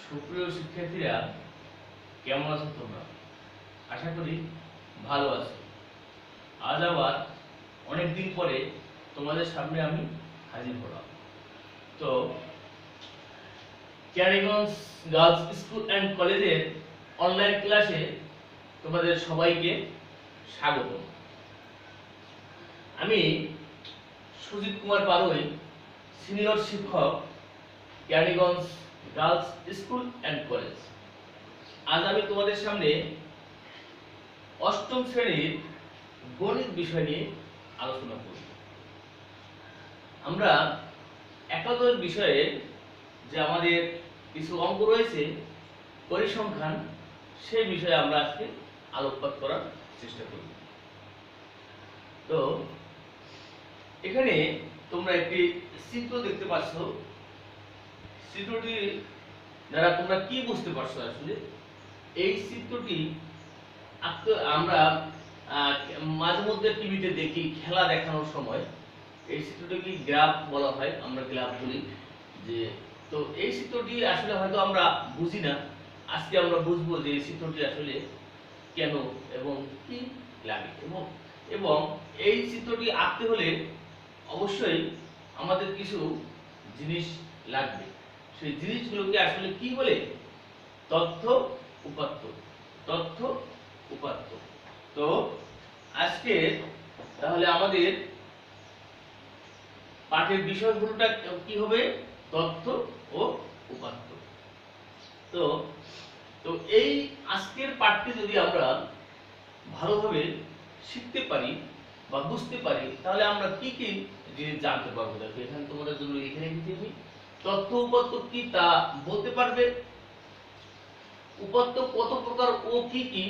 সুপ্রিয় শিক্ষার্থীরা, কেমন আছো তোমরা? আশা করি ভালো আছো। আজ আবার অনেকদিন পরে তোমাদের সামনে আমি হাজির হলাম। তো ক্যারিগঞ্জ গার্লস স্কুল অ্যান্ড কলেজের অনলাইন ক্লাসে তোমাদের সবাইকে স্বাগত। আমি সুজিত কুমার পারুই, সিনিয়র শিক্ষক, ক্যারিগঞ্জ গার্লস স্কুল অ্যান্ড কলেজ। আজ আমি তোমাদের সামনে অষ্টম শ্রেণীর গণিত বিষয় নিয়ে আলোচনা করব। আমরা একাদশ বিষয়ে যে আমাদের কিছু অঙ্ক রয়েছে, পরিসংখ্যান, সেই বিষয়ে আমরা আজকে আলোকপাত করার চেষ্টা করব। তো এখানে তোমরা একটি চিত্র দেখতে পাচ্ছ। চিত্রটি দ্বারা তোমরা কি বুঝতে পারছো? আসলে এই চিত্রটি আমরা মাঝে মধ্যে টিভিতে দেখি, খেলা দেখানোর সময় এই চিত্রটিকে গ্রাফ বলা হয়, আমরা গ্রাফ বলি। যে তো এই চিত্রটি আসলে হয়তো আমরা বুঝি না। আজকে আমরা বুঝবো যে এই চিত্রটি আসলে কেন এবং কি লাগে, এবং এই চিত্রটি আঁকতে হলে অবশ্যই আমাদের কিছু জিনিস লাগবে। সেই জিনিসগুলোকে আসলে কি বলে? তথ্য উপাত্ত। তথ্য উপাত্ত। তো আজকে তাহলে আমাদের পাঠের বিষয়গুলোটা কি হবে? তথ্য ও উপাত্ত। তো তো এই আজকের পাঠটি যদি আমরা ভালোভাবে শিখতে পারি বা বুঝতে পারি, তাহলে আমরা কি কি জিনিস জানতে পারবো। দেখো এখানে তোমাদের জন্য লিখে রেখেছি আমি। তথ্য উপাত্ত কি তা বলতে পারবে, উপাত্ত কত প্রকার ও কি কি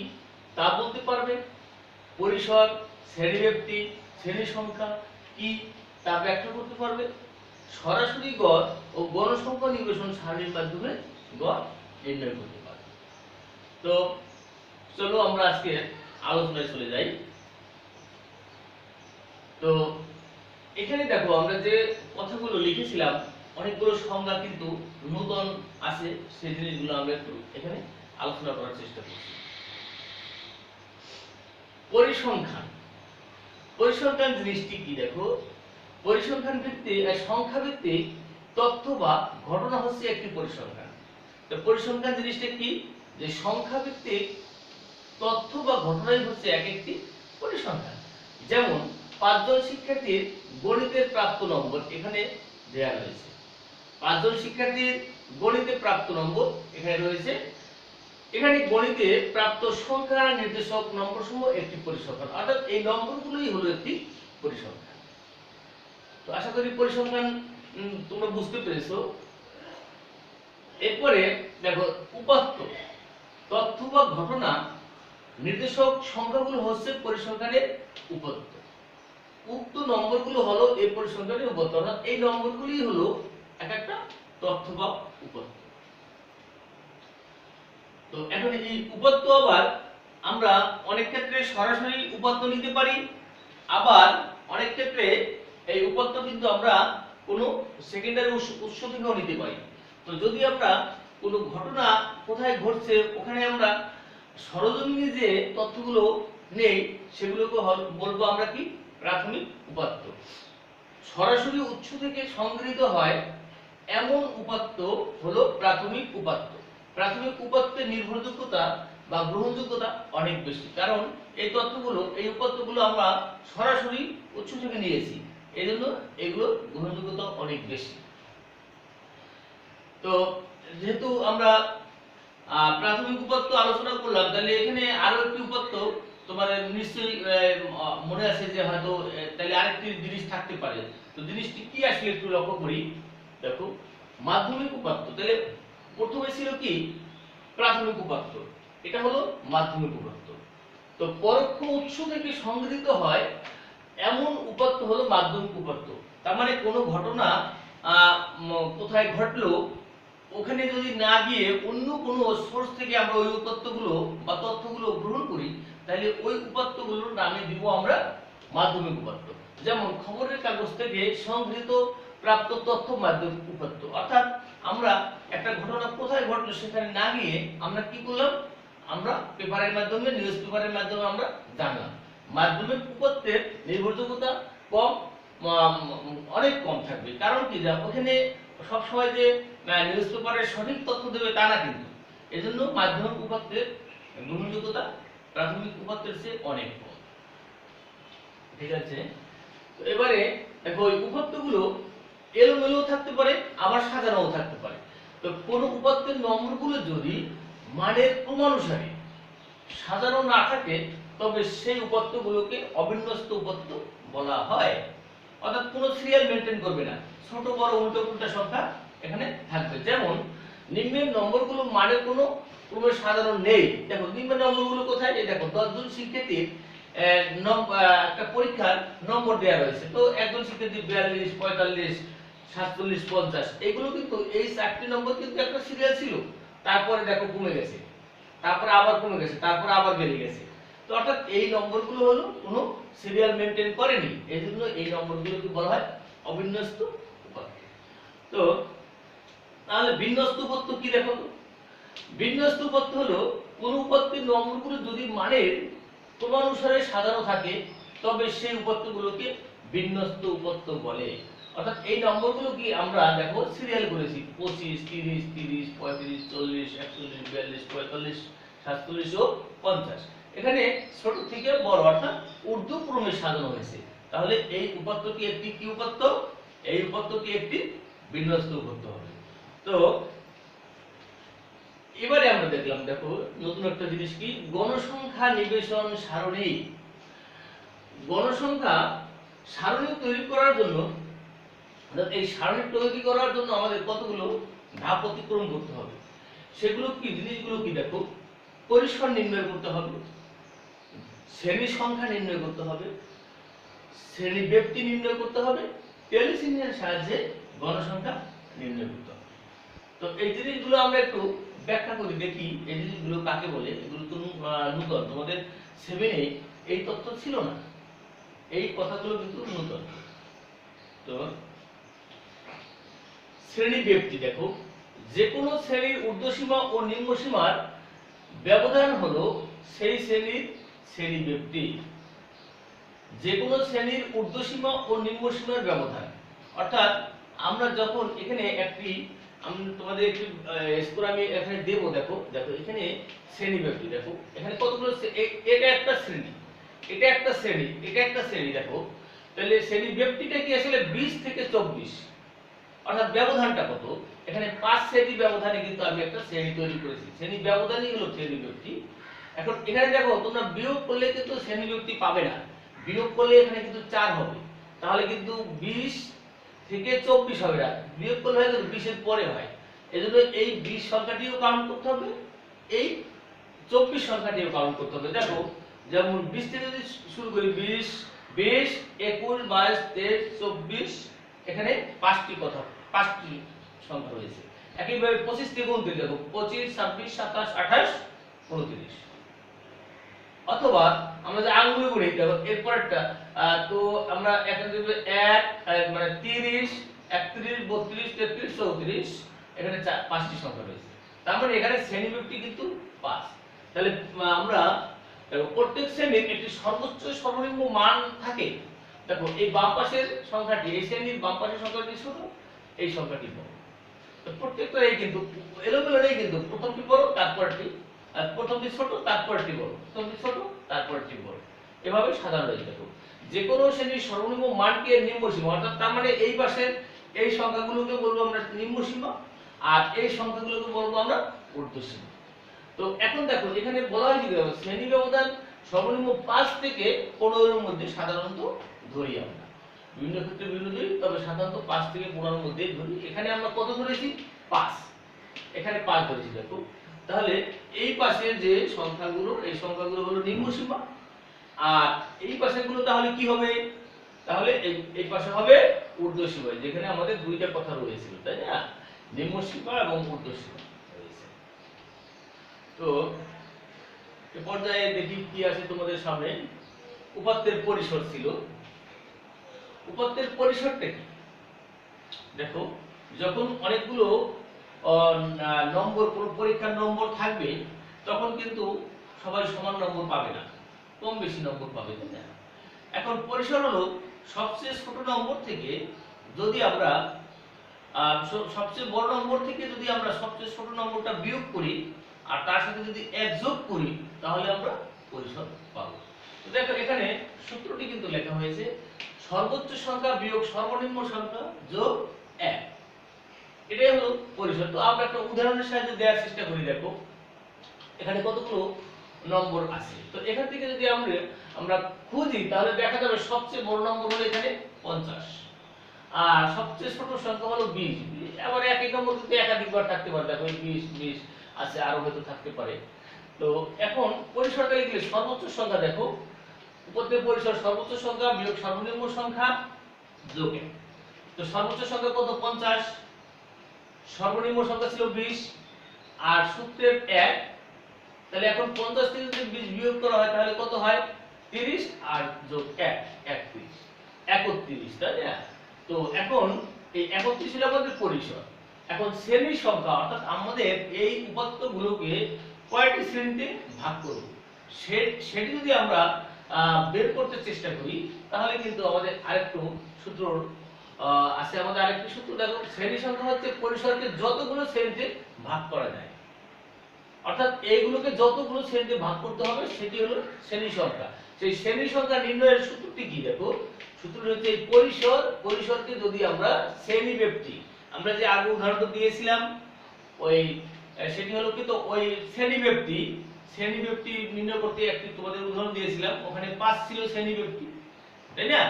তা বলতে পারবে, পরিসর, শ্রেণীব্যাপ্তি, শ্রেণী সংখ্যা কি তা ব্যাখ্যা করতে পারবে, সরাসরি গড় ও গণসংখ্যা নির্বাচন সারণীর মাধ্যমে গড় নির্ণয় করতে পারবে। তো চলো আমরা আজকে আলোচনায় চলে যাই। তো এখানে দেখো আমরা যে কথাগুলো লিখেছিলাম, অনেকগুলো সংজ্ঞা কিন্তু নতুন আছে, সেই জিনিসগুলো আমরা একটু এখানে আলোচনা করার চেষ্টা করছি। পরিসংখ্যান। পরিসংখ্যান জিনিসটি কি? দেখো, পরিসংখ্যান ভিত্তিক সংখ্যা ভিত্তিক তথ্য বা ঘটনা হচ্ছে একটি পরিসংখ্যান। তো পরিসংখ্যান জিনিসটা কি? যে সংখ্যা ভিত্তিক তথ্য বা ঘটনাই হচ্ছে এক একটি পরিসংখ্যান। যেমন 5 জন শিক্ষার্থীর গণিতের প্রাপ্ত নম্বর এখানে দেয়া রয়েছে। 5 জন শিক্ষার্থীর গণিতে প্রাপ্ত নম্বর এখানে রয়েছে। এখানে গণিতে প্রাপ্ত সংখ্যা নির্দেশক নম্বর সমূহ একটি পরিসংখ্যান, অর্থাৎ এই নম্বরগুলোই হলো একটি পরিসংখ্যান। তো আশা করি পরিসংখ্যান তোমরা বুঝতে পেরেছো। এরপরে দেখো উপাত্ত। তথ্য বা ঘটনা নির্দেশক সংখ্যাগুলো হচ্ছে পরিসংখ্যানের উপাত্ত। উক্ত নম্বরগুলো হলো এই পরিসংখ্যানের উপাত্ত, অর্থাৎ এই নম্বরগুলোই হলো এক একটা তথ্য বা উপাত্ত। তো এখন এই উপাত্ত আবার আমরা অনেক ক্ষেত্রে সরাসরি উপাত্ত নিতে পারি, আবার অনেক ক্ষেত্রে এই উপাত্ত কিন্তু আমরা কোনো সেকেন্ডারি উৎস থেকেও নিতে পারি। তো যদি আমরা কোনো ঘটনা কোথায় ঘটছে ওখানে আমরা সরজমিনে যে তথ্যগুলো নেই, সেগুলোকে বলবো আমরা কি? প্রাথমিক উপাত্ত। সরাসরি উৎস থেকে সংগৃহীত হয় এমন উপাত্ত হলো প্রাথমিক উপাত্ত। প্রাথমিক উপাত্তের নির্ভরযোগ্যতা বা গ্রহণযোগ্যতা অনেক বেশি, কারণ এই তথ্যগুলো, এই উপাত্তগুলো আমরা সরাসরি উৎস থেকে নিয়েছি, এজন্য এগুলোর গ্রহণযোগ্যতা অনেক বেশি। তো যেহেতু আমরা প্রাথমিক উপাত্ত আলোচনা করলাম, তাহলে এখানে আরো একটি উপাত্ত তোমাদের নিশ্চয়ই মনে আছে যে হয়তো তাহলে আরেকটি জিনিস থাকতে পারে। তো জিনিসটি কি আসলে একটু লক্ষ্য করি। দেখো, মাধ্যমিক উপাত্ত। তাহলে প্রথমে ছিল কি? প্রাথমিক উপাত্ত। এটা হলো মাধ্যমিক উপাত্ত। তো পরোক্ষ উৎস থেকে সংগৃহীত হয় এমন উপাত্ত হলো মাধ্যমিক উপাত্ত। তার মানে কোনো ঘটনা কোথায় ঘটলো, ওখানে যদি না গিয়ে অন্য কোনো সোর্স থেকে আমরা ওই উপাত্তগুলো বা তথ্যগুলো গ্রহণ করি, তাহলে ওই উপাত্তগুলোর নামে দিব আমরা মাধ্যমিক উপাত্ত। যেমন খবরের কাগজ থেকে সংগৃহীত প্রাপ্ত তথ্য মাধ্যমিক উপাত্ত। অর্থাৎ আমরা একটা একটা ঘটনা কোথায় ঘটলো সেখানে না গিয়ে আমরা কি করলাম, আমরা পেপারের মাধ্যমে, নিউজ পেপারের মাধ্যমে আমরা জানলাম। মাধ্যমিক উপত্যের নির্ভরযোগ্যতা কম, অনেক কম থাকবে। কারণ কি, ওখানে সবসময় যে নিউজ পেপারের সঠিক তথ্য দেবে তা না কিন্তু। এজন্য মাধ্যমিক উপত্যের গ্রহণযোগ্যতা প্রাথমিক উপত্যের চেয়ে অনেক কম। ঠিক আছে, তো এবারে দেখো ওই উপত্যগুলো এলোমেলো থাকতে পারে, আবার সাজানোও থাকতে পারে। তো কোন উপত্যের নম্বরগুলো যদি মানের ক্রমানুসারে সাজানো না থাকে তবে সেই উপত্যগুলোকে অবিন্যস্ত উপত্য বলা হয়। অর্থাৎ কোনো সিরিয়াল মেনটেন করবে না, ছোট বড় উল্টো উল্টা সংখ্যা এখানে থাকবে। যেমন নিম্নের নম্বরগুলো মানের কোনো ক্রমে সাজানো নেই। দেখো নিম্নের নম্বরগুলো কোথায়, এই দেখো 10 জন শিক্ষার্থীর একটা পরীক্ষার নম্বর দেওয়া রয়েছে। তো একজন শিক্ষার্থী 42, 45, 47, 50, এগুলো কিন্তু এই 4টি নম্বর কিন্তু একটা সিরিয়াল ছিল। তারপরে দেখো কমে গেছে, তারপরে আবার কমে গেছে, তারপরে আবার বেড়ে গেছে। তো অর্থাৎ এই নম্বরগুলো হলো কোনো সিরিয়াল মেনটেন করেনি, এজন্য এই নম্বরগুলোকে বলা হয় অবিন্যস্ত উপত্য। তো তাহলে বিন্যস্ত উপত্য কি দেখো তো, বিন্যস্ত উপত্য হলো কোন উপত্যের নম্বরগুলো যদি মানের ক্রমানুসারে সাজানো থাকে তবে সেই উপত্যগুলোকে বিন্যস্ত উপত্য বলে। অর্থাৎ এই নম্বরগুলো কি আমরা দেখো সিরিয়াল করেছি 25, 30, 30, 35, 40, 41, 42, 45, 47 ও 50। এখানে ছোট থেকে বড় অর্থাৎ ঊর্ধ্বক্রমে সাজানো হয়েছে। তাহলে এই উপত্যটি একটি কি উপত্য, এই উপত্যটি একটি বিন্যস্ত উপত্য হবে। তো এবারে আমরা দেখলাম, দেখো নতুন একটা জিনিস কি, গণসংখ্যা নিবেশন সারণী। গণসংখ্যা সারণী তৈরি করার জন্য, এই সারণী তৈরি করার জন্য আমাদের কতগুলো ধাপ অতিক্রম করতে হবে। সেগুলো কি, জিনিসগুলো কি দেখো, পরিসর নির্ণয় করতে হবে, শ্রেণী সংখ্যা নির্ণয় করতে হবে, শ্রেণী ব্যক্তি নির্ণয় করতে হবে, টেলি চিহ্নের সাহায্যে গণসংখ্যা নির্ণয় করতে হবে। তো এই জিনিসগুলো আমরা একটু ব্যাখ্যা করি, দেখি এই জিনিসগুলো কাকে বলে। এগুলো তো নূতন, তোমাদের 7-এ এই তথ্য ছিল না, এই কথাগুলো কিন্তু নূতন। তো শ্রেণী ব্যক্তি দেখো, যে কোনো শ্রেণীর ঊর্ধ্বসীমা ও নিম্নসীমার ব্যবধান হলো সেই শ্রেণীর শ্রেণী ব্যক্তি। যে কোনো শ্রেণীর ঊর্ধ্বসীমা ও নিম্নসীমার ব্যবধান, অর্থাৎ আমরা যখন এখানে একটি, আমি তোমাদের একটি স্কোর আমি এখানে দেব। দেখো দেখো এখানে শ্রেণী ব্যক্তি, দেখো এখানে কতগুলো, এটা একটা শ্রেণী, এটা একটা শ্রেণী, এটা একটা শ্রেণী। দেখো তাহলে শ্রেণী ব্যক্তিটা কি আসলে 20 থেকে 24, অর্থাৎ ব্যবধানটা কত, এখানে 5 শ্রেণী ব্যবধানে কিন্তু আমি একটা শ্রেণী তৈরি করেছি। শ্রেণী ব্যবধানই হলো শ্রেণী ব্যক্তি। এখন এখানে দেখো তোমরা বিয়োগ করলে কিন্তু শ্রেণী ব্যক্তি পাবে না, বিয়োগ করলে এখানে কিন্তু 4 হবে। তাহলে কিন্তু 20 থেকে 24 হবে না, বিয়োগ করলে হয় কিন্তু 20 এর পরে হয়। এজন্য এই 20 সংখ্যাটিও কাউন্ট করতে হবে, এই 24 সংখ্যাটিও কাউন্ট করতে হবে। দেখো যেমন 20 থেকে যদি শুরু করি, 20, 21, 22, 23, 24, এখানে 5টি সংখ্যা রয়েছে। একইভাবে 25 থেকে 29, দেখো 25, 26, 27, 28, 29। অথবা আমরা যে আঙ্গুলে গুনি, দেখো এরপরটা, তো আমরা এখানে দেব 1, মানে 30, 31, 32, 33, 34, এখানে 5টি সংখ্যা রয়েছে। তার মানে এখানে শ্রেণী ব্যক্তি কিন্তু 5। তাহলে আমরা প্রত্যেক শ্রেণীর একটি সর্বোচ্চ সর্বনিম্ন মান থাকে। দেখো এই বাম পাশের সংখ্যাটি, এই শ্রেণীর বাম পাশের সংখ্যাটি ছোট, এই সংখ্যাটি বড়। তো প্রত্যেকটাই কিন্তু এলোমেলো নেই, কিন্তু প্রথমটি বড় তারপরটি, প্রথমটি ছোট তারপরটি বড়, প্রথমটি ছোট তারপরটি বড়, এভাবে সাজানো রয়েছে। দেখো যে কোনো শ্রেণীর সর্বনিম্ন মানকে নিম্নসীমা, অর্থাৎ তার মানে এই পাশের এই সংখ্যাগুলোকে বলবো আমরা নিম্নসীমা, আর এই সংখ্যাগুলোকে বলবো আমরা ঊর্ধ্বসীমা। তো এখন দেখো এখানে বলা হয়েছে শ্রেণী ব্যবধান সর্বনিম্ন 5 থেকে 15 এর মধ্যে সাধারণত ধরি আমরা, বিভিন্ন ক্ষেত্রে বিভিন্ন ধরি, তবে সাধারণত 5 থেকে 15 এর মধ্যে ধরি। এখানে আমরা কত ধরেছি, 5, এখানে 5 ধরেছি। দেখো তাহলে এই পাশের যে সংখ্যাগুলো, এই সংখ্যাগুলো হলো নিম্নসীমা, আর এই পাশেগুলো তাহলে কি হবে, তাহলে এই পাশে হবে ঊর্ধ্বসীমা, যেখানে আমাদের দুইটা কথা রয়েছিল, তাই না, নিম্নসীমা এবং ঊর্ধ্বসীমা রয়েছে। তো এই পর্যায়ে দেখি কি আছে তোমাদের সামনে। উপাত্তের পরিসর ছিল, উপাত্তের পরিসরটা কি, দেখো যখন অনেকগুলো নম্বর, কোনো পরীক্ষার নম্বর থাকবে, তখন কিন্তু সবাই সমান নম্বর পাবে না, কম বেশি নম্বর পাবে, তাই না? এখন পরিসর হলো সবচেয়ে ছোট নম্বর থেকে যদি আমরা সবচেয়ে বড় নম্বর থেকে যদি আমরা সবচেয়ে ছোট নম্বরটা বিয়োগ করি আর তার সাথে যদি এক যোগ করি, তাহলে আমরা পরিসর পাবো। তো দেখো এখানে সূত্রটি কিন্তু লেখা হয়েছে সর্বোচ্চ সংখ্যা বিয়োগ সর্বনিম্ন সংখ্যা যোগ 1, এটাই হলো পরিসর। তো আমরা একটা উদাহরণের সাহায্যে দেওয়ার চেষ্টা করি। দেখো এখানে কতগুলো নম্বর আছে, তো এখান থেকে যদি আমরা খুঁজি, তাহলে দেখা যাবে সবচেয়ে বড় নম্বর হলো এখানে 50, আর সবচেয়ে ছোট সংখ্যা হলো 20। আবার একই নম্বর কিন্তু একাধিকবার থাকতে পারে, দেখো 20 আছে, আরো হয়তো থাকতে পারে। তো এখন পরিসরটা লিখলে সর্বোচ্চ সংখ্যা, দেখো উপর থেকে পরিসর সর্বোচ্চ সংখ্যা বিয়োগ সর্বনিম্ন সংখ্যা যোগ 1। তো সর্বোচ্চ সংখ্যা কত? 50, সর্বনিম্ন সংখ্যা ছিল 20, আর সূত্রের 1। তাহলে এখন 50 থেকে যদি 20 বিয়োগ করা হয়, তাহলে কত হয়? 30, আর যোগ 1 31, তাই না? তো এখন এই 31 হলো আমাদের পরিসর। এখন শ্রেণী সংখ্যা, অর্থাৎ আমাদের এই উপাত্তগুলোকে কয়টি শ্রেণীতে ভাগ করব, সেটি যদি আমরা বের করতে চেষ্টা করি, তাহলে কিন্তু আমাদের আরেকটু সূত্র আছে। আমাদের আরেকটি সূত্র দেখো, শ্রেণী সংখ্যা হচ্ছে পরিসরকে যতগুলো শ্রেণীতে ভাগ করা যায়, অর্থাৎ এইগুলোকে যতগুলো শ্রেণীতে ভাগ করতে হবে সেটি হলো শ্রেণী সংখ্যা। সেই শ্রেণী সংখ্যা নির্ণয়ের সূত্রটি কি? দেখো সূত্রটি হচ্ছে এই পরিসরকে যদি আমরা শ্রেণীব্যাপ্তি, আমরা যে আগে উদাহরণটা দিয়েছিলাম ওই সেটি হলো কি, তো ওই শ্রেণীব্যাপ্তি নির্ণয় করতে একটি তোমাদের উদাহরণ দিয়েছিলাম, ওখানে 5 ছিল শ্রেণীব্যাপ্তি, তাই না?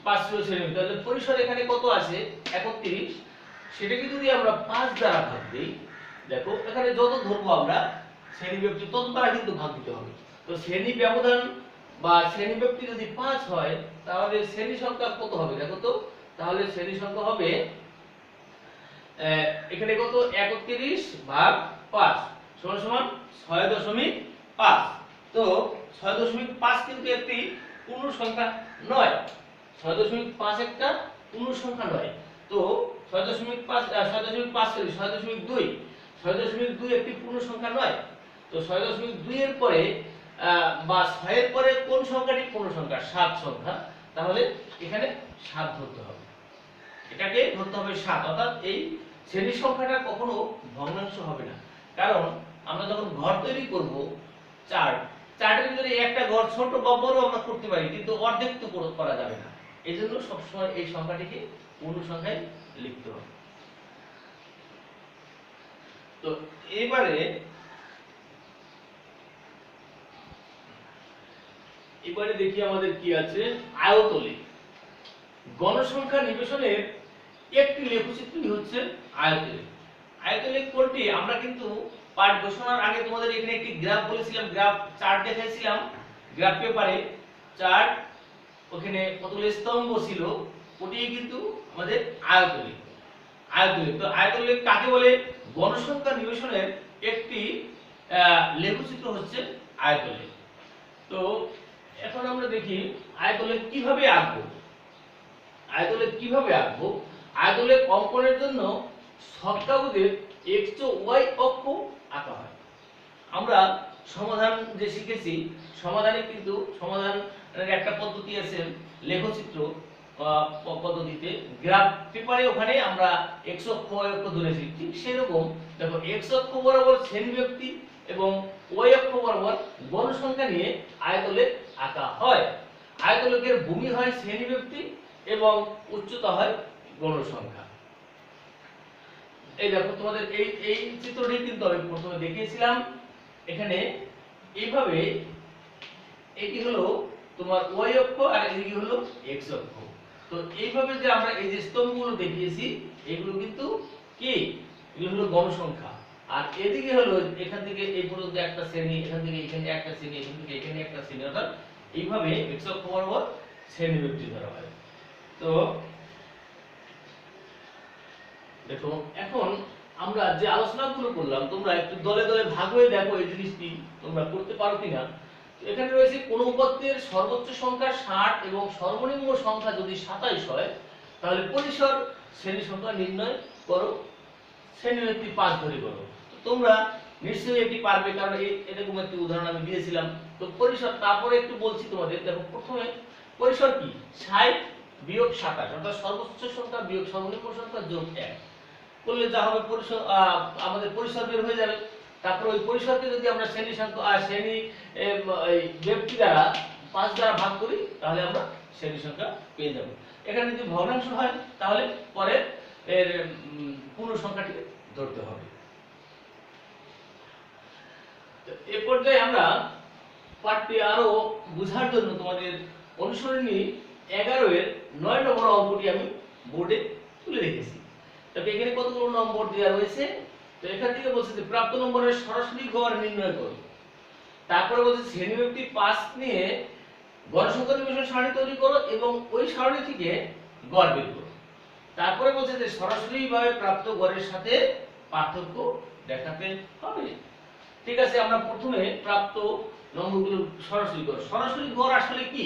5 ছিল শ্রেণীব্যাপ্তি। তাহলে পরিসর এখানে কত আছে? 31। সেটাকে যদি আমরা 5 দ্বারা ভাগ দেই, দেখো এখানে যত ধরবো আমরা শ্রেণীব্যাপ্তি, তত দ্বারা কিন্তু ভাগ দিতে হবে। তো শ্রেণী ব্যবধান বা শ্রেণীব্যাপ্তি যদি 5 হয়, তাহলে শ্রেণী সংখ্যা কত হবে? দেখো তো, তাহলে শ্রেণী সংখ্যা হবে এখানে কত? 31 ভাগ 5 সমান সমান 6.5। তো 6.5 কিন্তু একটি পূর্ণ সংখ্যা নয়, 6.5 একটা পূর্ণ সংখ্যা নয়। তো 6.2 একটি পূর্ণ সংখ্যা নয়। তো 6.2 এর পরে বা 6 এর পরে কোন সংখ্যাটি পূর্ণ সংখ্যা? 7 সংখ্যা। তাহলে এখানে 7 ধরতে হবে, এটাকে ধরতে হবে 7। অর্থাৎ এই শ্রেণী সংখ্যাটা কখনো ভগ্নাংশ হবে না, কারণ আমরা যখন ঘর তৈরি করব, চার্টের ভিতরে একটা ঘর ছোট বা বড় আমরা করতে পারি, কিন্তু অর্ধেক তো করা যাবে না। এজন্য সবসময় এই সংখ্যাটিকে পূর্ণ সংখ্যায় লিখতে হবে। তো এবারে দেখি আমাদের কি আছে। আয়তলে গণসংখ্যা নিবেশনের একটি লেখচিত্রই হচ্ছে আয়তলে। আয়তলে কোনটি? আমরা কিন্তু পাঠ ঘোষণার আগে তোমাদের এখানে একটি গ্রাফ বলেছিলাম, গ্রাফ চার্ট দেখাইছিলাম, গ্রাফ পেপারে চার্ট, ওখানে কতগুলো স্তম্ভ ছিল, ওটি কিন্তু আমাদের আয়তলে। তো আয়তলে কাকে বলে? গণসংখ্যা নিবেশনের একটি লেখচিত্র হচ্ছে আয়তলে। তো এখন আমরা দেখি আয়তলে কিভাবে আঁকবো। আয়তলে অঙ্কনের জন্য সবকাগজের x ও y অক্ষ আঁকা হয়। আমরা সমাধান যে শিখেছি, সমাধানে কিন্তু সমাধানের একটা পদ্ধতি আছে, লেখচিত্র পদ্ধতিতে। গ্রাফ পেপারে ওখানে আমরা x অক্ষ y অক্ষ ধরেছি, ঠিক সেরকম দেখো x অক্ষ বরাবর শ্রেণীব্যাপ্তি এবং y অক্ষ বরাবর গণসংখ্যা নিয়ে আয়তলে আঁকা হয়। আয়তলের ভূমি হয় শ্রেণীব্যাপ্তি এবং উচ্চতা হয় গণসংখ্যা। এই দেখো তোমাদের এই চিত্রটি কিন্তু আমি প্রথমে দেখিয়েছিলাম। এখানে এইভাবে এটি হলো তোমার y অক্ষ আর এদিকে হলো x অক্ষ। তো এইভাবে যে আমরা এই যে স্তম্ভগুলো দেখিয়েছি, এগুলো কিন্তু কি? এগুলো হলো গণসংখ্যা। আর এদিকে হলো এখান থেকে এই পর্যন্ত একটা শ্রেণী, এখান থেকে এখানে একটা শ্রেণী, এখান থেকে এখানে একটা শ্রেণী, অর্থাৎ এইভাবে x অক্ষ বরাবর শ্রেণীব্যাপ্তি ধরা হয়। তো দেখো এখন আমরা যে আলোচনাগুলো করলাম, তোমরা একটু দলে দলে ভাগ হয়ে দেখো এই জিনিসটি তোমরা করতে পারো কিনা। এখানে রয়েছে কোন উপাত্তের সর্বোচ্চ সংখ্যা 60 এবং সর্বনিম্ন সংখ্যা যদি 27 হয়, তাহলে পরিসর শ্রেণী সংখ্যা নির্ণয় করো। শ্রেণী ব্যক্তি 5 ধরে করো। তো তোমরা নিশ্চয়ই এটি পারবে, কারণ এরকম একটি উদাহরণ আমি দিয়েছিলাম। তো পরিসর তারপরে একটু বলছি তোমাদের। দেখো প্রথমে পরিসর কি, 60 বিয়োগ 27, অর্থাৎ সর্বোচ্চ সংখ্যা বিয়োগ সর্বনিম্ন সংখ্যা যোগ 1 করলে যা হবে পরিসর, আমাদের পরিসর বের হয়ে যাবে। তারপর ওই পরিসরকে যদি আমরা শ্রেণী সংখ্যা শ্রেণী এই ব্যক্তি দ্বারা 5 দ্বারা ভাগ করি, তাহলে আমরা শ্রেণী সংখ্যা পেয়ে যাব। এখানে যদি ভগ্নাংশ হয় তাহলে পরে এর পূর্ণ সংখ্যাটি ধরতে হবে। তো এ পর্যায়ে আমরা পাঠটি আরো বোঝার জন্য তোমাদের অনুসরণী 11 এর 9 নম্বর অঙ্কটি আমি বোর্ডে তুলে রেখেছি। তবে এখানে কতগুলো নম্বর দেওয়া রয়েছে। তো এখান থেকে বলছে যে প্রাপ্ত নম্বরের সরাসরি গড় নির্ণয় করো। তারপরে বলছে শ্রেণী ব্যক্তি 5 নিয়ে গড়সংখ্যা নির্ণয় সারণী তৈরি করো এবং ওই সারণী থেকে গড় বের করো। তারপরে বলছে যে সরাসরি ভাবে প্রাপ্ত গড়ের সাথে পার্থক্য দেখাতে হবে। ঠিক আছে, আমরা প্রথমে প্রাপ্ত নম্বরগুলো সরাসরি গড়। সরাসরি গড় আসলে কি,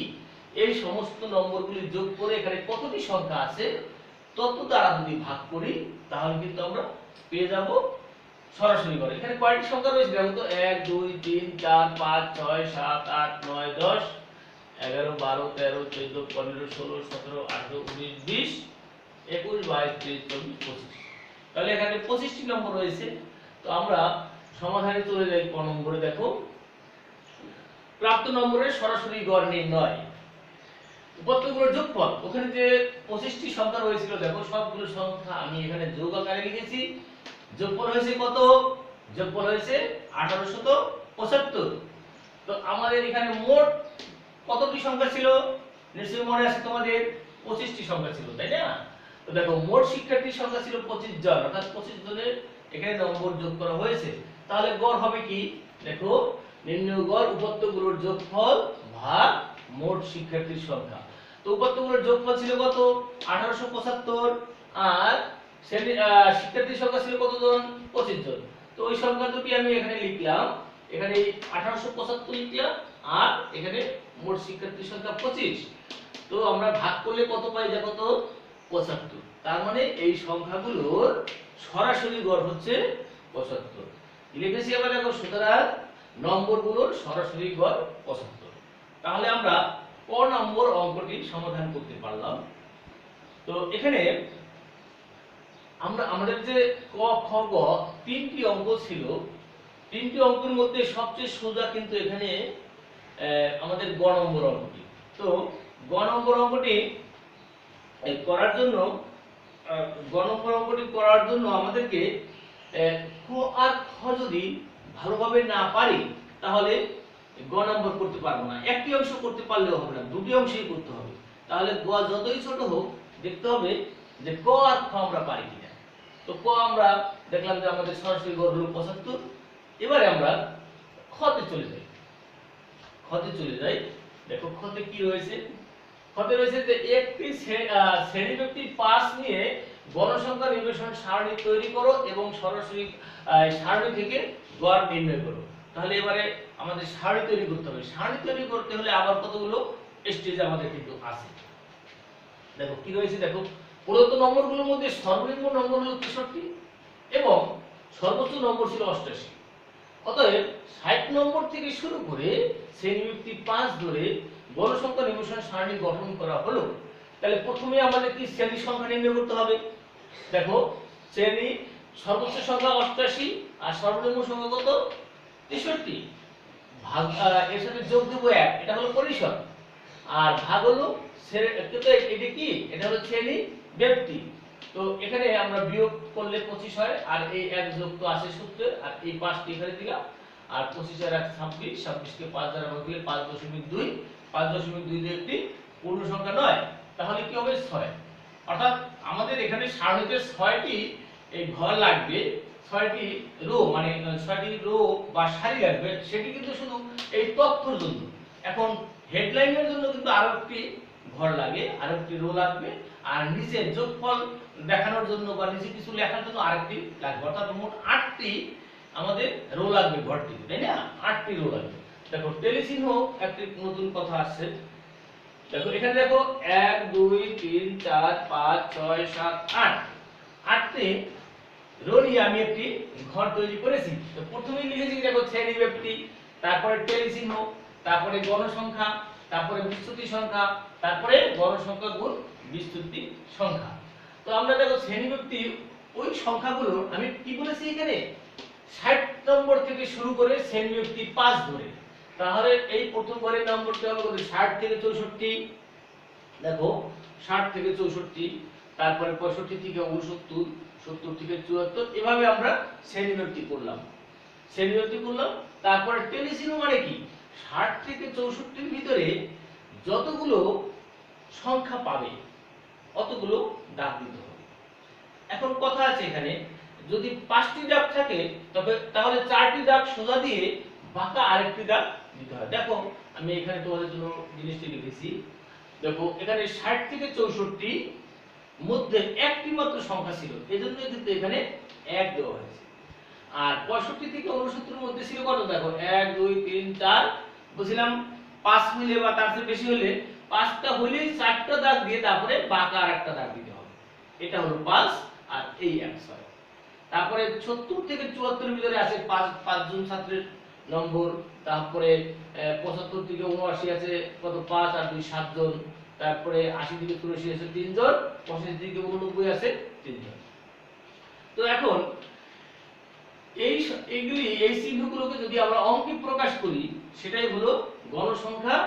এই সমস্ত নম্বরগুলি যোগ করে এখানে কতটি সংখ্যা আছে তত দ্বারা যদি ভাগ করি, তাহলে কিন্তু আমরা পেয়ে যাব সরাসরি গড়। এখানে কয়টি সংখ্যা রয়েছে দেখো তো, 1 2 3 4 5 6 7 8 9 10 11 12 13 14 15 16 17 18 19 20 21 22 23 24 25। তাহলে এখানে 25টি নম্বর রয়েছে। তো আমরা সমাধানে চলে যাই ক নম্বরে। দেখো প্রাপ্ত নম্বরের সরাসরি গড় নির্ণয়। উপাত্তগুলোর যোগফল, ওখানে যে 25টি সংখ্যা রয়েছিল দেখো সবগুলো সংখ্যা আমি এখানে যোগ আকারে লিখেছি। যোগফল হয়েছে কত? যোগফল হয়েছে 1875। তো আমাদের এখানে মোট কতটি সংখ্যা ছিল নিশ্চয়ই মনে আছে তোমাদের? 25টি সংখ্যা ছিল, তাই না? তো দেখো মোট শিক্ষার্থীর সংখ্যা ছিল 25 জন, অর্থাৎ 25 জনের এখানে নম্বর যোগ করা হয়েছে। তাহলে গড় হবে কি, দেখো নির্ণয় গড় উপাত্তগুলোর যোগফল ভাগ মোট শিক্ষার্থীর সংখ্যা। তো উপাত্তগুলোর যোগফল ছিল কত? 1875, আর শিক্ষার্থীর সংখ্যা ছিল কতজন? 25 জন। তো ওই সংখ্যা দুটি আমি এখানে লিখলাম, এখানে 1875 লিখলাম, আর এখানে মোট শিক্ষার্থীর সংখ্যা 25। তো আমরা ভাগ করলে কত পাই দেখো তো? 75। তার মানে এই সংখ্যাগুলোর সরাসরি গড় হচ্ছে 75 লিখেছি আমরা। দেখো সুতরাং নম্বরগুলোর সরাসরি গড় 75। তাহলে আমরা ক নম্বর অঙ্কটি সমাধান করতে পারলাম। তো এখানে আমরা আমাদের যে ক খ গ 3টি অঙ্ক ছিল, 3টি অঙ্কের মধ্যে সবচেয়ে সোজা কিন্তু এখানে আমাদের গ নম্বর অঙ্কটি। তো গ নম্বর অঙ্কটি করার জন্য আমাদেরকে ক আর খ যদি ভালোভাবে না পারি তাহলে গ নম্বর করতে পারবো না। একটি অংশ করতে পারলেও হবে না, দুটি অংশই করতে হবে। তাহলে গ যতই ছোট হোক দেখতে হবে যে ক আর খ আমরা পারি কিনা। তো ক আমরা দেখলাম যে আমাদের সরাসরি গড় হলো 75। এবারে আমরা খতে চলে যাই। দেখো খতে কি রয়েছে? খতে রয়েছে যে একটি শ্রেণী ব্যক্তি 5 নিয়ে গণসংখ্যা নির্ণয় সারণী তৈরি করো এবং সরাসরি সারণী থেকে গড় নির্ণয় করো। তাহলে এবারে আমাদের সারণী তৈরি করতে হবে। সারণী তৈরি করতে হলে আবার কতগুলো স্টেজ আমাদের কিন্তু আছে। দেখো কি রয়েছে, দেখো প্রদত্ত নম্বরগুলোর মধ্যে সর্বনিম্ন নম্বর হলো 63 এবং সর্বোচ্চ নম্বর ছিল 88। অতএব 60 নম্বর থেকে শুরু করে শ্রেণী ব্যক্তি 5 ধরে গণসংখ্যা নির্ণয় সারণী গঠন করা হলো। তাহলে প্রথমে আমাদের কি শ্রেণী সংখ্যা নির্ণয় করতে হবে। দেখো শ্রেণী সর্বোচ্চ সংখ্যা 88 আর সর্বনিম্ন সংখ্যা কত? 63। ভাগ এর সাথে যোগ দেব 1, এটা হলো পরিসর, আর ভাগ হলো এটা কি, এটা হলো শ্রেণী ব্যক্তি। তো এখানে আমরা বিয়োগ করলে 25 হয়, আর এই 1 যোগ তো আছে সূত্রে, আর এই 5টি এখানে দিলাম, আর 25 আর 1 26, 26 কে 5 দ্বারা ভাগ দিলে 5.2, 5.2 দিয়ে একটি পূর্ণ সংখ্যা নয়, তাহলে কি হবে? 6। অর্থাৎ আমাদের এখানে সারণীতে 6টি এই ঘর লাগবে, 6টি রো, মানে 6টি রো বা সারি লাগবে। সেটি কিন্তু শুধু এই তথ্যের জন্য। এখন হেডলাইনের জন্য কিন্তু আরো একটি ঘর লাগে, আরো একটি রো লাগবে, আর নিচে যোগফল দেখানোর জন্য বা নিচে কিছু লেখার জন্য আরেকটি লাগবে। অর্থাৎ মোট 8টি আমাদের রো লাগবে ঘরটিতে, তাই না? 8টি রো লাগবে। দেখো টেলিচিহ্ন একটি নতুন কথা আসছে। দেখো এখানে দেখো 1 2 3 4 5 6 7 8, 8টি রো নিয়ে আমি একটি ঘর তৈরি করেছি। তো প্রথমেই লিখেছি দেখো শ্রেণী ব্যক্তি, তারপরে টেলিচিহ্ন, তারপরে গণসংখ্যা, তারপরে বিস্তৃতি সংখ্যা, তারপরে গণসংখ্যা গুণ বিস্তৃতি সংখ্যা। তো আমরা দেখো শ্রেণী ব্যক্তি ওই সংখ্যাগুলো আমি কি বলেছি এখানে 60 নম্বর থেকে শুরু করে শ্রেণী ব্যক্তি 5 ধরে। তাহলে এই প্রথম ঘরের নম্বরটা হবে কত 60 থেকে 64, দেখো 60 থেকে 64, তারপরে 65 থেকে 69, 70 থেকে 74, এভাবে আমরা শ্রেণীবিভক্তি করলাম। শ্রেণীবিভক্তি করলাম, তারপরে টেলিচিহ্ন মানে কি 60 থেকে 64 এর ভিতরে যতগুলো সংখ্যা পাবে অতগুলো দাগ দিতে হবে। এখন কথা আছে এখানে, যদি 5টি দাগ থাকে তবে তাহলে 4টি দাগ সোজা দিয়ে বাঁকা আরেকটি দাগ দিতে হয়। দেখো আমি এখানে তোমাদের জন্য জিনিসটি লিখেছি, দেখো এখানে 60 থেকে 64 মধ্যে একটি মাত্র সংখ্যা ছিল, এজন্য কিন্তু এখানে 1 দেওয়া হয়েছে। আর 65 থেকে 69 এর মধ্যে ছিল কত, দেখো 1 2 3 4, বলছিলাম 5 মিলে বা তার চেয়ে বেশি হলে 5টা হলেই 4টা দাগ দিয়ে তারপরে বাঁকা আরেকটা দাগ দিতে হবে। এটা হলো 5 আর এই 1 6। তারপরে 70 থেকে 74 এর ভিতরে আছে 5 জন ছাত্রের নম্বর, তারপরে 75 থেকে 79 আছে কত 5 আর 2 7 জন, তারপরে 80 থেকে 83 আছে 3 জন, 85 থেকে 89 আছে 3 জন। তো এখন এই চিহ্নগুলোকে যদি আমরা অঙ্কে প্রকাশ করি সেটাই হলো গণসংখ্যা,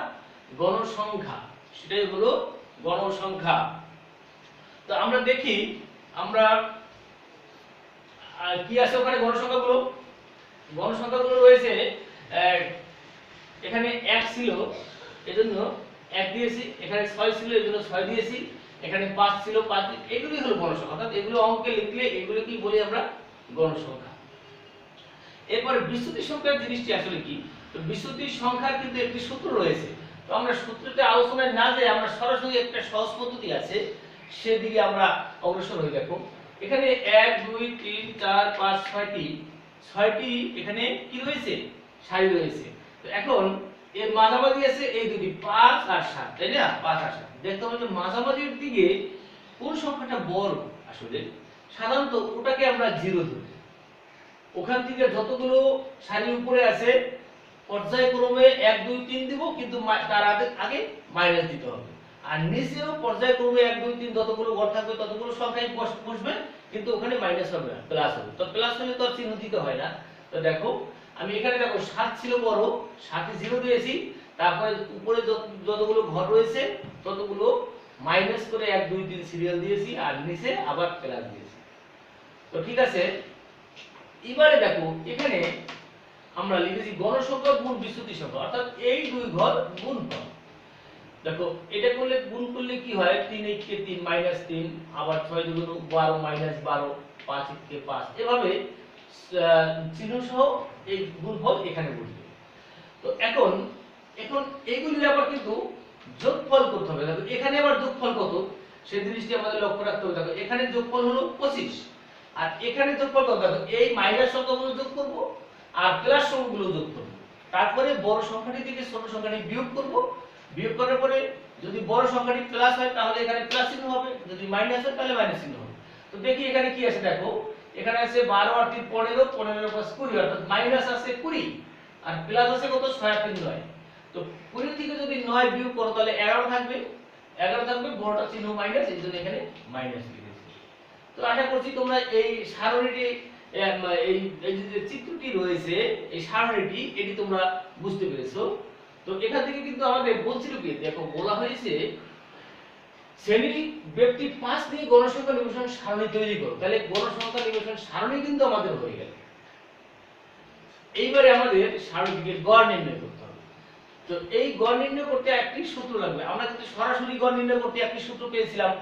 সেটাই হলো গণসংখ্যা। তো আমরা দেখি আমরা কি আছে ওখানে গণসংখ্যাগুলো রয়েছে। এখানে 1 ছিল এজন্য 1 দিয়েছি, এখানে 6 ছিল এজন্য 6 দিয়েছি, এখানে 5 ছিল 5, এগুলি হলো গণসংখ্যা। অর্থাৎ এগুলো অঙ্কে লিখলে এগুলো কি বলি আমরা গণসংখ্যা। এরপরে বিস্তৃতি সংখ্যার জিনিসটি আসলে কি, তো বিস্তৃতি সংখ্যার কিন্তু একটি সূত্র রয়েছে। তো আমরা সূত্রতে আলোচনায় না যাই আমরা সরাসরি একটা সহজ পদ্ধতি আছে সেদিকে আমরা অগ্রসর হই। দেখো এখানে 1 2 3 4 5 6টি এখানে কি রয়েছে সারি রয়েছে। তো এখন এর মাঝামাঝি আছে এই দুটি 5 আর 7, তাই না 5 আর 7। দেখতে হবে যে মাঝামাঝির দিকে কোন সংখ্যাটা বড়, আসলে সাধারণত ওটাকে আমরা 0 ধরি। ওখান থেকে যতগুলো সারি উপরে আছে পর্যায়ক্রমে 1 2 3 দিব, কিন্তু তার আগে মাইনাস দিতে হবে। আর নিচেও পর্যায়ক্রমে 1 2 3 যতগুলো ঘর থাকবে ততগুলো সংখ্যাই বসবে, কিন্তু ওখানে মাইনাস হবে না, প্লাস হবে। তো প্লাস হলে তো আর চিহ্ন দিতে হয় না। তো দেখো আমি এখানে দেখো 7 ছিল বড়, 7 0 দিয়েছি, তারপরে উপরে যতগুলো ঘর রয়েছে ততগুলো মাইনাস করে 1 2 3 সিরিয়াল দিয়েছি, আর নিচে আবার প্লাস দিয়েছি। তো ঠিক আছে, এবারে দেখো এখানে আমরা লিখেছি গণসংখ্যা গুণ বিস্তৃতি সংখ্যা, অর্থাৎ এই দুই ঘর গুণফল। দেখো এটা করলে গুণ করলে কি হয় 3 1 কে 3 -3, আবার 6 2 12 -12, 5 1 কে 5, এভাবে চিহ্ন সহ এই গুণফল এখানে বসবে। তো এখন এইগুলির আবার কিন্তু যোগফল করতে হবে। দেখো এখানে আবার যোগফল কত সেই জিনিসটি আমাদের লক্ষ্য রাখতে হবে। দেখো এখানে যোগফল হলো 25, আর এখানে যোগফল কত, দেখো এই মাইনাস সংখ্যাগুলো যোগ করব আর প্লাস সংখ্যাগুলো যোগ করব, তারপরে বড় সংখ্যাটি থেকে ছোট সংখ্যাটি বিয়োগ করব। বিয়োগ করার পরে যদি বড় সংখ্যাটি প্লাস হয় তাহলে এখানে প্লাস চিহ্ন হবে, যদি মাইনাস হয় তাহলে মাইনাস চিহ্ন হবে। তো দেখি এখানে কি আছে, দেখো এখানে আছে 12 আর 3 15, 15 প্লাস 20, অর্থাৎ মাইনাস আছে 20 আর প্লাস আছে কত 6 আর 3 9। তো 20 থেকে যদি 9 বিয়োগ করো তাহলে 11 থাকবে, বড়টা চিহ্ন মাইনাস, এই জন্য এখানে মাইনাস লিখেছি। তো আশা করছি তোমরা এই সারণীটি এই যে চিত্রটি রয়েছে এই সারণীটি এটি তোমরা বুঝতে পেরেছো। তো এখান থেকে কিন্তু আমাদের বলছিল কি, দেখো বলা হয়েছে শ্রেণী ব্যক্তি 5 নিয়ে গণসংখ্যা নিবেশন সারণী তৈরি করো। তাহলে গণসংখ্যা নিবেশন সারণী কিন্তু আমাদের হয়ে গেল। এইবারে আমাদের সারণীকে গড় নির্ণয় করতে হবে। তো এই গড় নির্ণয় করতে একটি সূত্র লাগবে। আমরা কিন্তু সরাসরি গড় নির্ণয় করতে একটি সূত্র পেয়েছিলাম,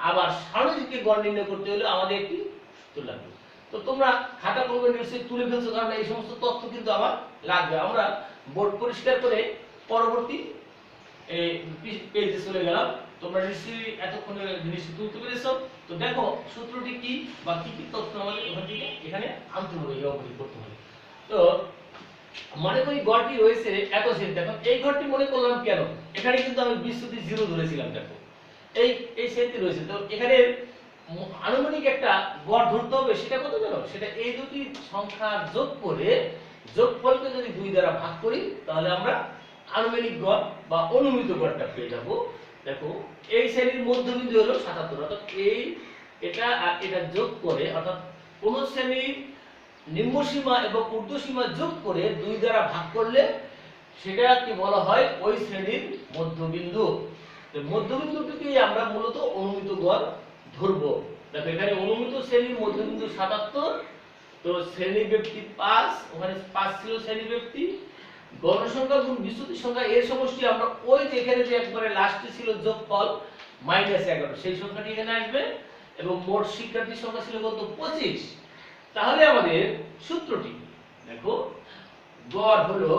আবার সারণীকে গড় নির্ণয় করতে হলে আমাদের একটি সূত্র লাগবে। তো তোমরা খাতা কলমে নিশ্চয়ই তুলে ফেলছো, কারণ এই সমস্ত তথ্য কিন্তু আবার লাগবে। আমরা বোর্ড পরিষ্কার করে পরবর্তী পেজে চলে গেলাম। তোমরা নিশ্চয়ই এতক্ষণে জিনিসটি তুলতে পেরেছো। তো দেখো সূত্রটি কি বা কি কি তথ্য আমাদের ওখান থেকে এখানে আনতে হবে, ব্যবহার করতে হবে। তো মনে করি গড়টি রয়েছে এত সেন্ট। দেখো এই গড়টি মনে করলাম কেন, এখানে কিন্তু আমি বিস্তৃতি 0 ধরেছিলাম। দেখো এই সেন্টটি রয়েছে, তো এখানে আনুমানিক একটা গড় ধরতে হবে, সেটা কত জানো? সেটা এই দুটি সংখ্যার যোগ করে যোগফলকে যদি 2 দ্বারা ভাগ করি তাহলে আমরা আনুমানিক গড় বা অনুমিত গড়টা পেয়ে যাব। দেখো এই শ্রেণীর মধ্যবিন্দু হলো 77, অর্থাৎ এটা আর এটা যোগ করে, অর্থাৎ কোন শ্রেণীর নিম্ন সীমা এবং ঊর্ধ্ব সীমা যোগ করে 2 দ্বারা ভাগ করলে সেটাকে বলা হয় ওই শ্রেণীর মধ্যবিন্দু। তো মধ্যবিন্দুটিকে আমরা মূলত অনুমিত গড় ধরবো। দেখো এখানে অনুমিত শ্রেণীর মধ্যবিন্দু 77, তো শ্রেণী ব্যক্তি 5, ওখানে 5 ছিল শ্রেণী ব্যক্তি, গণসংখ্যা গুণ বিস্তৃতি সংখ্যা এর সমষ্টি আমরা ওই যে এখানে যে একবারে লাস্টে ছিল যোগফল -11 সেই সংখ্যাটি এখানে আসবে, এবং মোট শিক্ষার্থীর সংখ্যা ছিল কত? 25। তাহলে আমাদের সূত্রটি দেখো, গড় হলো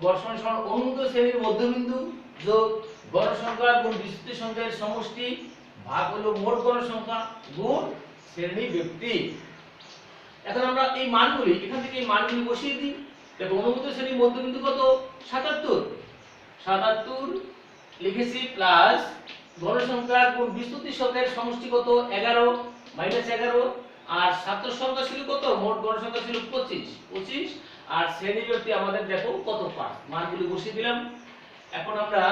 গড় সমান অনুমিত শ্রেণীর মধ্যবিন্দু যোগ গণসংখ্যা গুণ বিস্তৃতি সংখ্যার সমষ্টি ভাগ হলো মোট গণসংখ্যা গুণ শ্রেণী ব্যক্তি। এখন আমরা এই মানগুলি এখান থেকে এই মানগুলি বসিয়ে দিই। দেখো অনুমিত শ্রেণীর মধ্যবিন্দু কত? 77 লিখেছি, প্লাস গণসংখ্যা গুণ বিস্তৃতি সংখ্যার সমষ্টি কত? 11 -11, আর ছাত্র সংখ্যা ছিল কত? মোট গণসংখ্যা ছিল 25, আর শ্রেণী ব্যক্তি আমাদের দেখো কত? 5। মানগুলি বসিয়ে দিলাম। এখন আমরা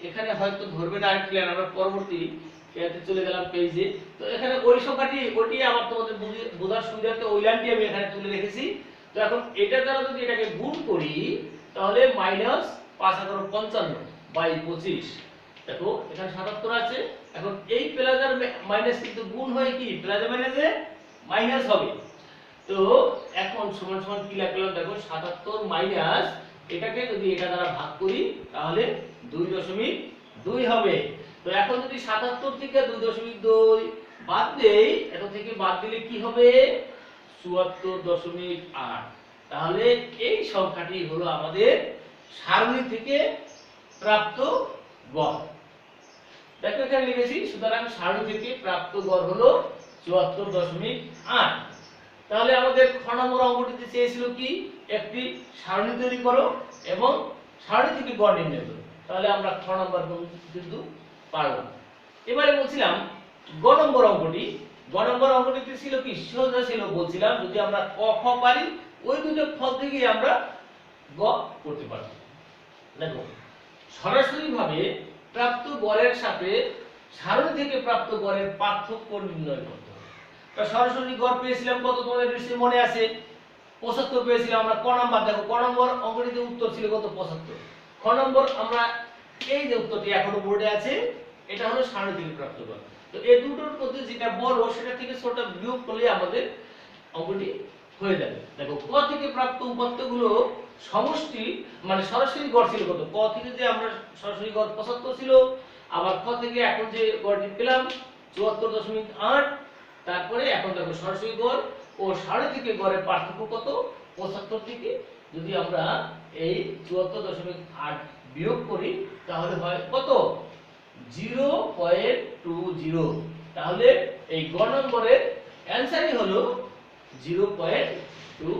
এখানে হয়তো ধরবে না, আরেকটু আমরা পরবর্তী এতে চলে গেলাম পেজে। তো এখানে ওই সংখ্যাটি ওটি আমার তোমাদের বোঝার সুবিধার্থে ওই লাইনটি আমি এখানে তুলে রেখেছি। তো এখন এটা দ্বারা যদি এটাকে গুণ করি তাহলে -5×55/25। দেখো এখানে 77 আছে, এখন এই প্লাস আর মাইনাস কিন্তু গুণ হয় কি প্লাস মাইনাসে মাইনাস হবে। তো এখন সমান সমান কি লিখলাম? দেখো 77 মাইনাস এটাকে যদি এটা দ্বারা ভাগ করি তাহলে 2.2 হবে। তো এখন যদি 77 থেকে 2.2 বাদ দেই, এটা থেকে বাদ দিলে কি হবে? 74.8। তাহলে এই সংখ্যাটি হলো আমাদের সারণী থেকে প্রাপ্ত গড়। দেখো এখানে লিখেছি, সুতরাং সারণী থেকে প্রাপ্ত গড় হলো 74.8। তাহলে আমাদের খ নম্বর অঙ্কটিতে চেয়েছিল কি? একটি সারণী তৈরি করো এবং সারণী থেকে গড় নির্ণয় করো। তাহলে আমরা খ নম্বর কিন্তু পারলাম। এবারে বলছিলাম গ নম্বর অঙ্কটিতে ছিল কি? সোজা ছিল, বলছিলাম যদি আমরা ক খ পারি ওই দুটো ফল থেকে আমরা গ করতে পারবো। দেখো সরাসরি ভাবে প্রাপ্ত গড়ের সাথে সারণী থেকে প্রাপ্ত গড়ের পার্থক্য নির্ণয় করতে হবে। তা সরাসরি গড় পেয়েছিলাম কত? তোমাদের নিশ্চয়ই মনে আছে, 75 পেয়েছিলাম আমরা। ক নম্বর দেখো, ক নম্বর অঙ্কটিতে উত্তর ছিল কত? 75। খ নম্বর আমরা এই যে উত্তরটি এখনো বোর্ডে আছে, এটা হলো সারণী থেকে প্রাপ্ত গড়। তো এই দুটোর মধ্যে যেটা বড় সেটা থেকে ছোটটা বিয়োগ করলে আমাদের অঙ্কটি হয়ে যাবে। দেখো ক থেকে প্রাপ্ত উপাত্তগুলো সমষ্টি মানে সরাসরি গড় ছিল কত? ক থেকে যে আমরা সরাসরি গড় 75 ছিল, আবার খ থেকে এখন যে গড়টি পেলাম 74.8, তারপরে এখন দেখো সরাসরি গড় ও সারণী থেকে গড়ের পার্থক্য কত? 75 থেকে যদি আমরা এই 74.8 বিয়োগ করি তাহলে হয় কত? 0.20। তাহলে এই গ নম্বরের অ্যানসারই হলো 0.20।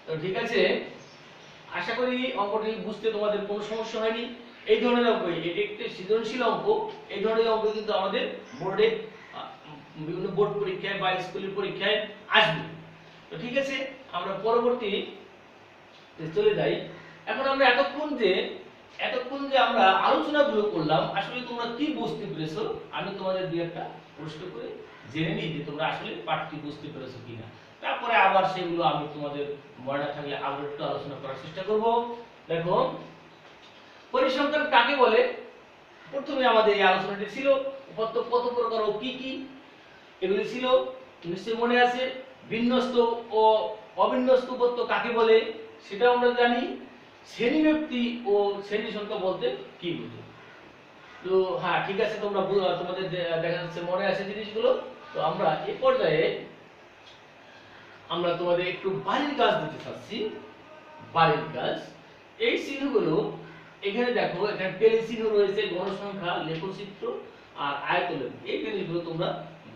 তো ঠিক আছে, আশা করি অঙ্কটি বুঝতে তোমাদের কোনো সমস্যা হয়নি। এই ধরনের অঙ্ক, এটি একটি সৃজনশীল অঙ্ক, এই ধরনের অঙ্ক কিন্তু আমাদের বোর্ডে বিভিন্ন বোর্ড পরীক্ষায় বা স্কুলের পরীক্ষায় আসবে। তো ঠিক আছে, আমরা পরবর্তী চলে যাই। এখন আমরা এতক্ষণ যে আমরা আলোচনাগুলো করলাম, আসলে তোমরা কি বুঝতে পেরেছো? আমি তোমাদের দুই একটা প্রশ্ন করে জেনে নিই যে তোমরা আসলে পাঠটি বুঝতে পেরেছো কিনা। তারপরে আবার সেগুলো আমি তোমাদের মনে থাকলে আবার একটু আলোচনা করার চেষ্টা করব। দেখো পরিসংখ্যান কাকে বলে? প্রথমে আমাদের এই আলোচনাটি ছিল উপাত্ত কত প্রকার ও কি কি, এগুলি ছিল নিশ্চয়ই মনে আছে। বিন্যস্ত ও অবিন্যস্ত উপাত্ত কাকে বলে সেটাও আমরা জানি। শ্রেণী ব্যক্তি ও শ্রেণী সংখ্যা বলতে কি বোঝো? তো হ্যাঁ ঠিক আছে, তোমাদের দেখা যাচ্ছে মনে আছে জিনিসগুলো। তো আমরা এই পর্যায়ে আমরা তোমাদের একটু বাড়ির কাজ দিতে চাচ্ছি। বাড়ির কাজ, এই চিহ্নগুলো এখানে দেখো, এখানে টেলি চিহ্ন রয়েছে, গণসংখ্যা, লেখচিত্র আর আয়তলেখ। এই জিনিসগুলো তোমরা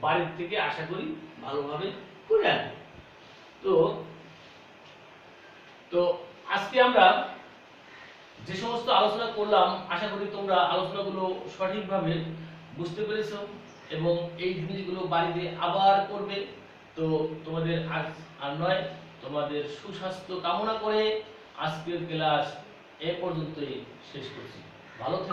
বাড়ির থেকে আশা করি ভালোভাবে করে আনবে। তো আজকে আমরা যে সমস্ত আলোচনা করলাম, আশা করি তোমরা আলোচনাগুলো সঠিকভাবে বুঝতে পেরেছো এবং এই জিনিসগুলো বাড়িতে আবার করবে। তো তোমাদের আজ আর নয়, তোমাদের সুস্বাস্থ্য কামনা করে আজকের ক্লাস এ পর্যন্তই শেষ করছি। ভালো থেকো।